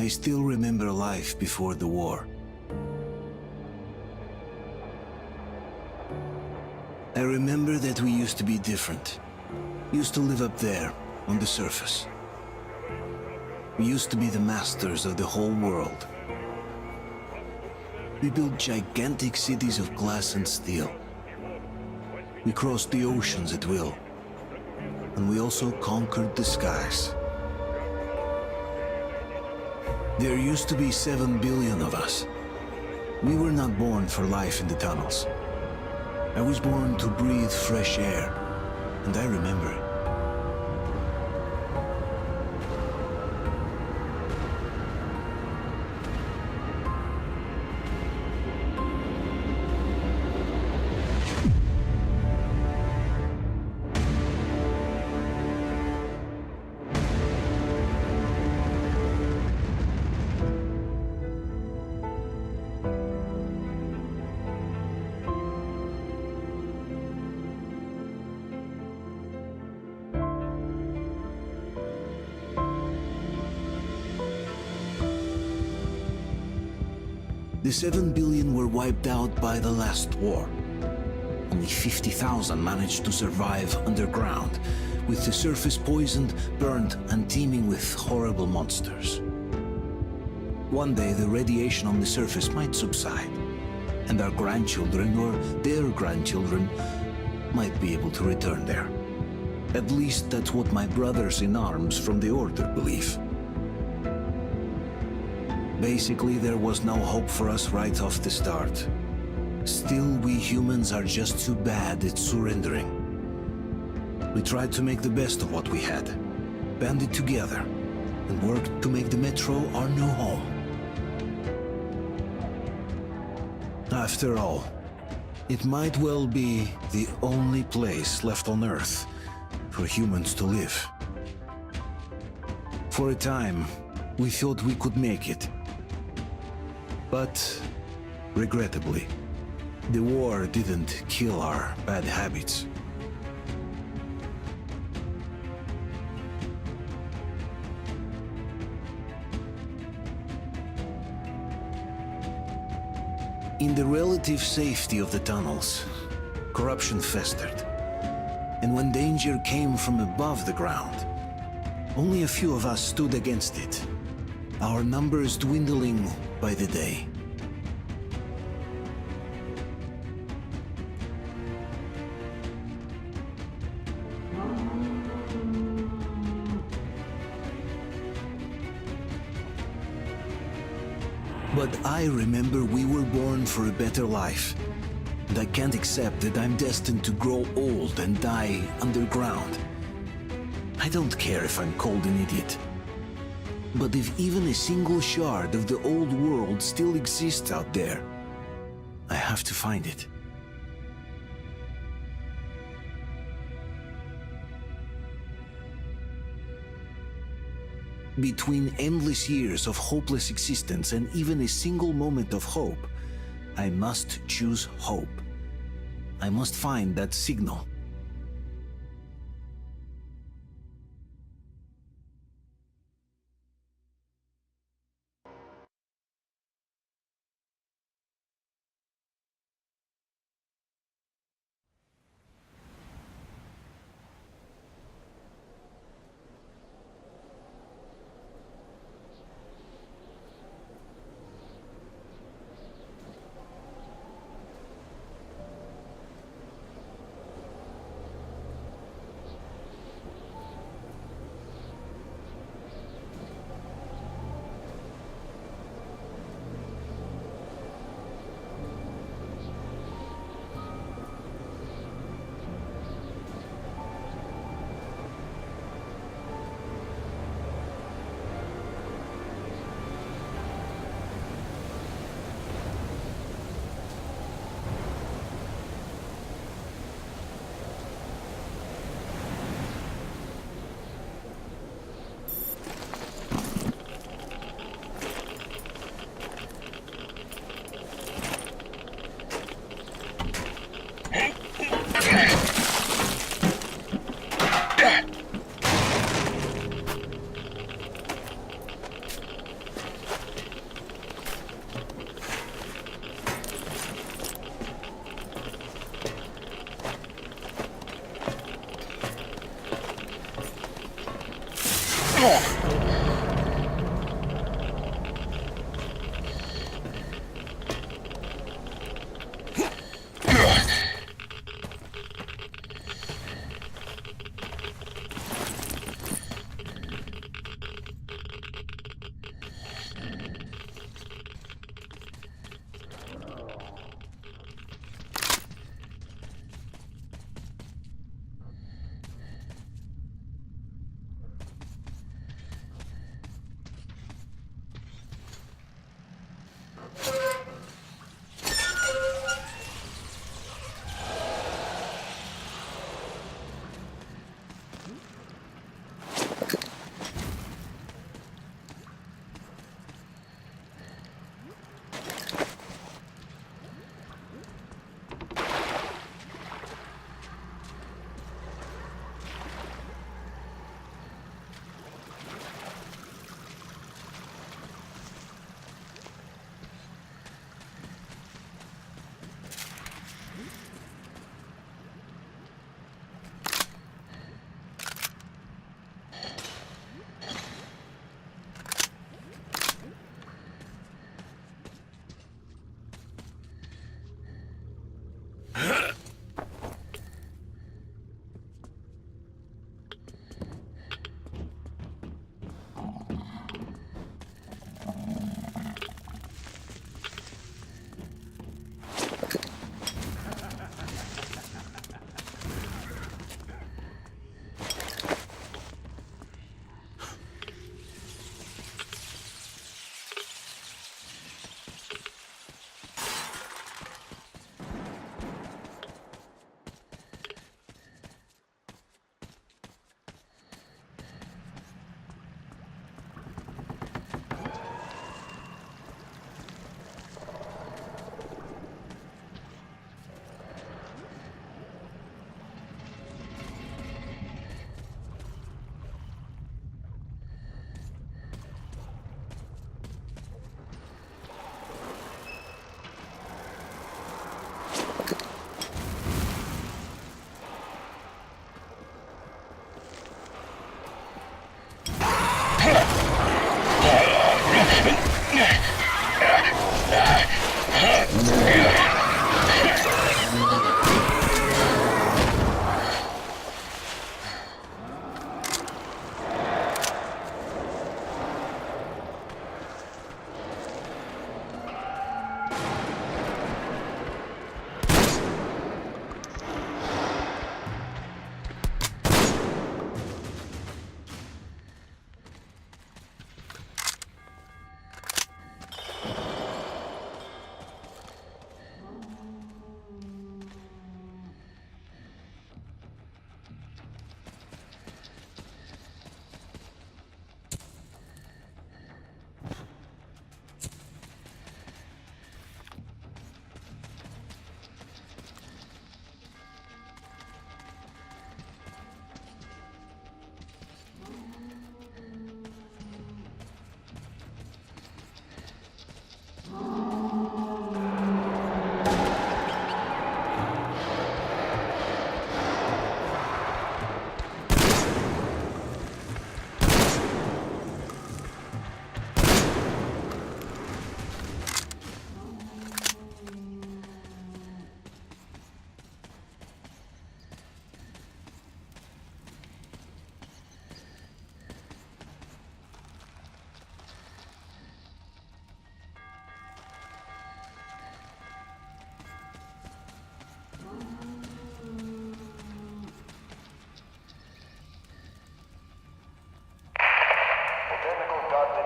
I still remember life before the war. I remember that we used to be different. Used to live up there, on the surface. We used to be the masters of the whole world. We built gigantic cities of glass and steel. We crossed the oceans at will. And we also conquered the skies. There used to be 7 billion of us. We were not born for life in the tunnels. I was born to breathe fresh air, and I remember it. The 7 billion were wiped out by the last war. Only 50,000 managed to survive underground, with the surface poisoned, burned, and teeming with horrible monsters. One day the radiation on the surface might subside, and our grandchildren or their grandchildren might be able to return there. At least that's what my brothers in arms from the Order believe. Basically, there was no hope for us right off the start. Still, we humans are just too bad at surrendering. We tried to make the best of what we had, banded together, and worked to make the Metro our new home. After all, it might well be the only place left on Earth for humans to live. For a time, we thought we could make it. But, regrettably, the war didn't kill our bad habits. In the relative safety of the tunnels, corruption festered. And when danger came from above the ground, only a few of us stood against it, our numbers dwindling by the day. But I remember we were born for a better life, and I can't accept that I'm destined to grow old and die underground. I don't care if I'm called an idiot. But if even a single shard of the old world still exists out there, I have to find it. Between endless years of hopeless existence and even a single moment of hope, I must choose hope. I must find that signal.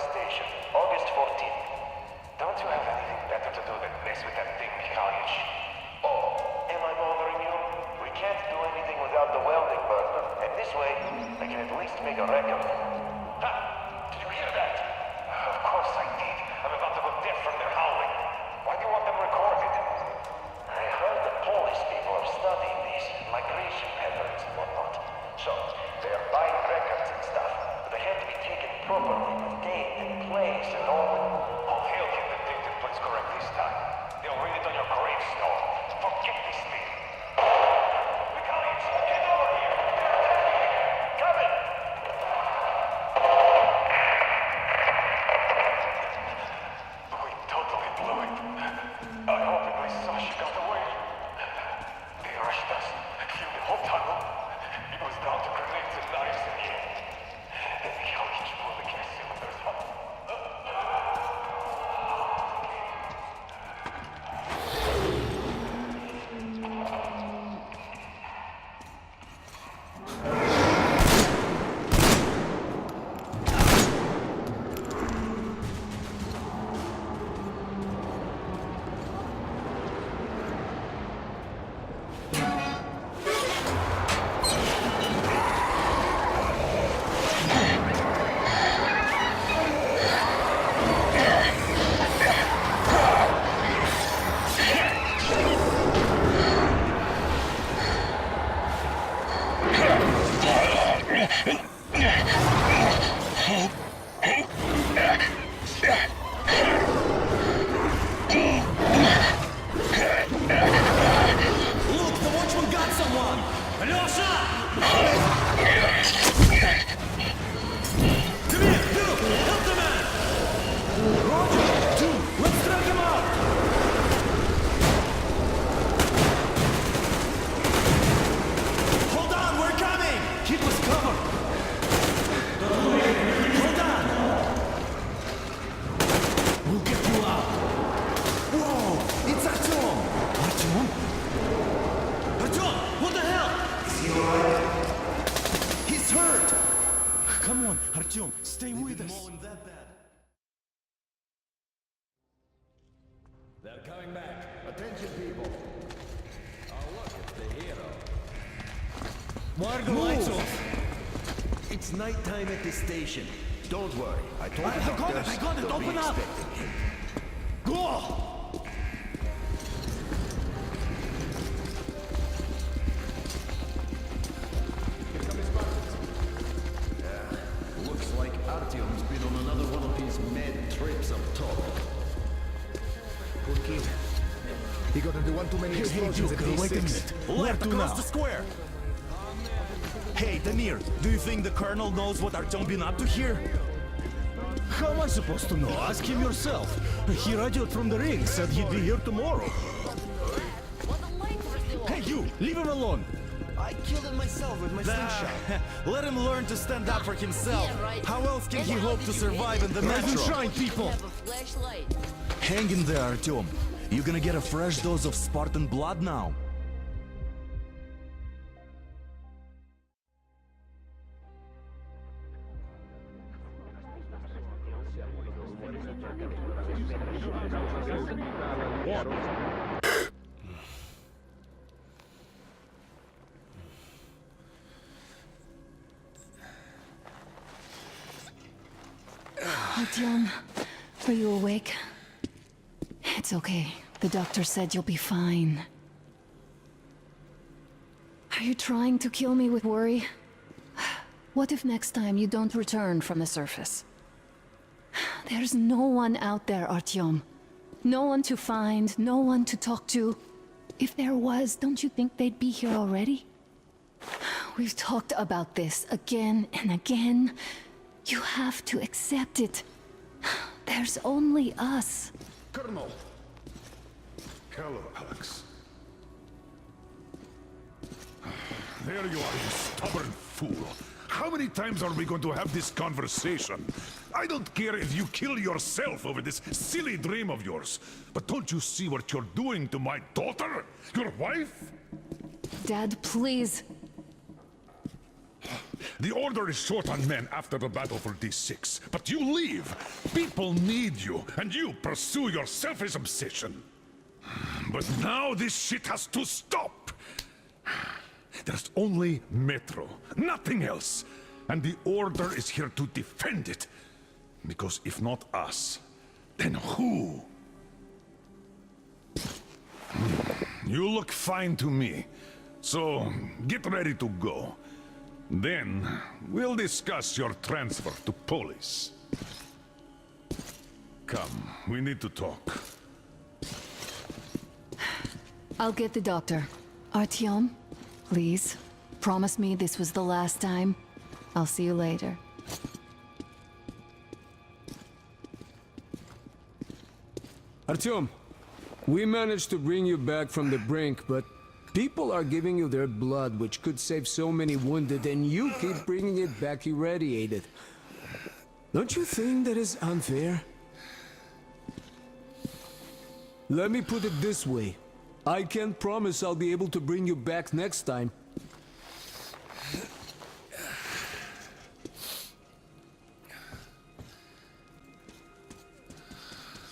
Station, August 14th. Don't you have anything better to do than mess with that thing, Mikhailych? Oh, am I bothering you? We can't do anything without the welding burner, and this way, I can at least make a record. Ha! Did you hear that? Of course I did. I'm about to go deaf from their howling. Why do you want them recorded? I heard the Polish people are studying these migration patterns and whatnot. So, they are buying records and stuff, but they have to be taken properly, with date and place and all. Oh, they'll get the date and place correct this time. They'll read it on your gravestone. Forget this thing. Mikhailych, get over here! Coming! They're coming back. Attention, people. Oh, look, it's the hero. Why are the lights off? It's nighttime at the station. Don't worry. I told the doctors I got it. they'll be Open up. expecting him. Go! Looks like Artyom's been on another one of his mad trips up top. Poor kid. He got into one too many explosions at Joker, wait a D6. minute. Left across the square. Hey, Damir, do you think the Colonel knows what Artyom been up to here? How am I supposed to know? Ask him yourself. He radioed from the ring, said he'd be here tomorrow. Hey, you! Leave him alone! I killed him myself with my slingshot. Let him learn to stand up for himself. Yeah, right. How else can And he how hope did to you survive hit in the it? Rise and metro? shine, people! Have a flashlight. Hang in there, Artyom. You're gonna get a fresh dose of Spartan blood now. Artyom, are you awake? It's okay. The doctor said you'll be fine. Are you trying to kill me with worry? What if next time you don't return from the surface? There's no one out there, Artyom. No one to find, no one to talk to. If there was, don't you think they'd be here already? We've talked about this again and again. You have to accept it. There's only us. Colonel. Hello, Alex. There you are, you stubborn fool. How many times are we going to have this conversation? I don't care if you kill yourself over this silly dream of yours. But don't you see what you're doing to my daughter? Your wife? Dad, please. The Order is short on men after the battle for D6, but you leave. People need you, and you pursue your selfish obsession. But now this shit has to stop. There's only Metro, nothing else. And the Order is here to defend it. Because if not us, then who? You look fine to me. So, get ready to go. Then, we'll discuss your transfer to Polis. Come, we need to talk. I'll get the doctor. Artyom, please. Promise me this was the last time. I'll see you later. Artyom, we managed to bring you back from the brink, but people are giving you their blood, which could save so many wounded, and you keep bringing it back irradiated. Don't you think that is unfair? Let me put it this way. I can't promise I'll be able to bring you back next time.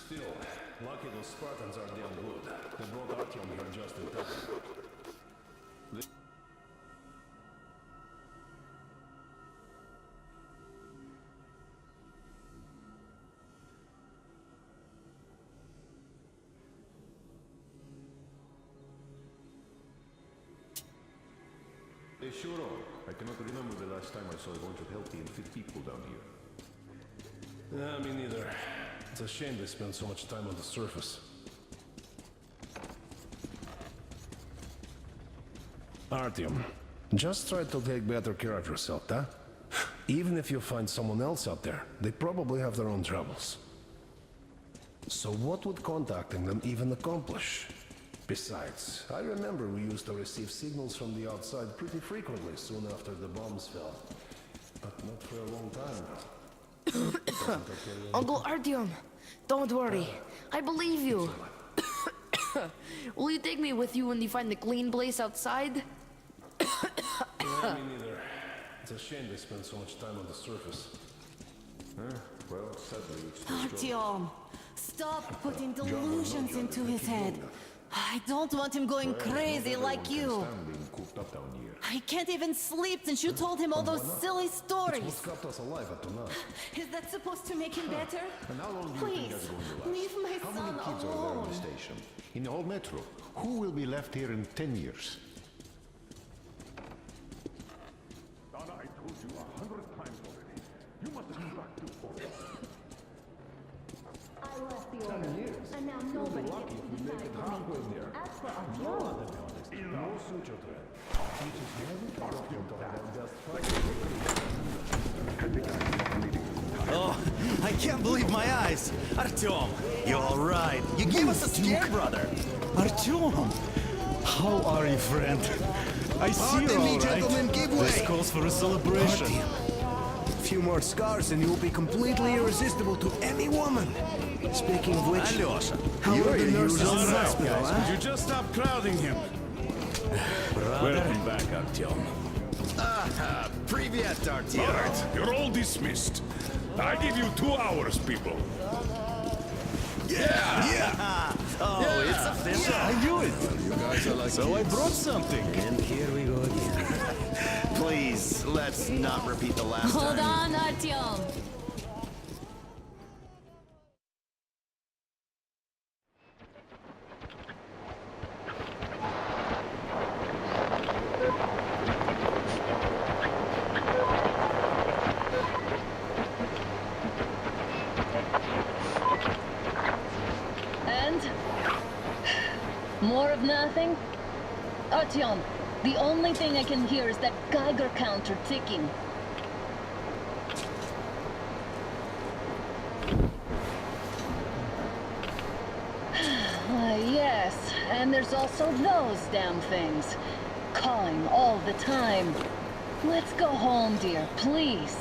Still, lucky those Spartans are damn good. They brought Artyom here just in time. Hey, sure are. I cannot remember the last time I saw a bunch of healthy and fit people down here. Me neither. It's a shame they spend so much time on the surface. Artyom, just try to take better care of yourself, huh? Even if you find someone else out there, they probably have their own troubles. So what would contacting them even accomplish? Besides, I remember we used to receive signals from the outside pretty frequently soon after the bombs fell. But not for a long time now. Uncle Artyom, don't worry. I believe you. Will you take me with you when you find the clean place outside? Me neither. It's a shame they spend so much time on the surface. Huh? Artyom, stop putting delusions into his head. I don't want him going crazy like you. I can't even sleep since you told him all those silly stories. What kept us alive up to now? Is that supposed to make him better? And how long do you think Please, that's going to last? leave my How son many kids are there in alone. the station? In the whole metro? Who will be left here in 10 years? Donna, I told you 100 times already. You must come back to order. I left the order, and now nobody gets to decide for me. As for Artyom, Oh, I can't believe my eyes. Artyom, you're all right. You gave us a scare, brother. Artyom, how are you, friend? I see you're all right. Gentlemen, give way. This calls for a celebration. A few more scars and you'll be completely irresistible to any woman. Speaking of which, Alyosha, how are the nurses in the hospital, huh? Could you just stop crowding him? Welcome back, Artyom. Привет, All Artyom. right, you're all dismissed. I give you 2 hours, people. Oh, it's official. I knew it. You guys are like So I brought something. And here we go again. Please, let's not repeat the last Hold time. on, Artyom. And? More of nothing? Artyom, the only thing I can hear is that Geiger counter ticking. Why, yes, and there's also those damn things. Calling all the time. Let's go home, dear, please.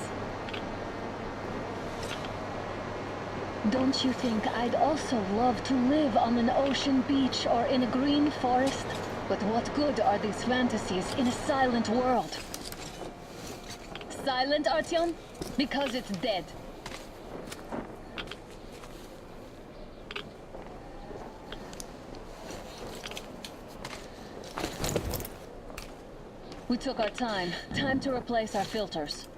Don't you think I'd also love to live on an ocean beach or in a green forest? But what good are these fantasies in a silent world? Silent, Artyom? Because it's dead. We took our time. Time to replace our filters.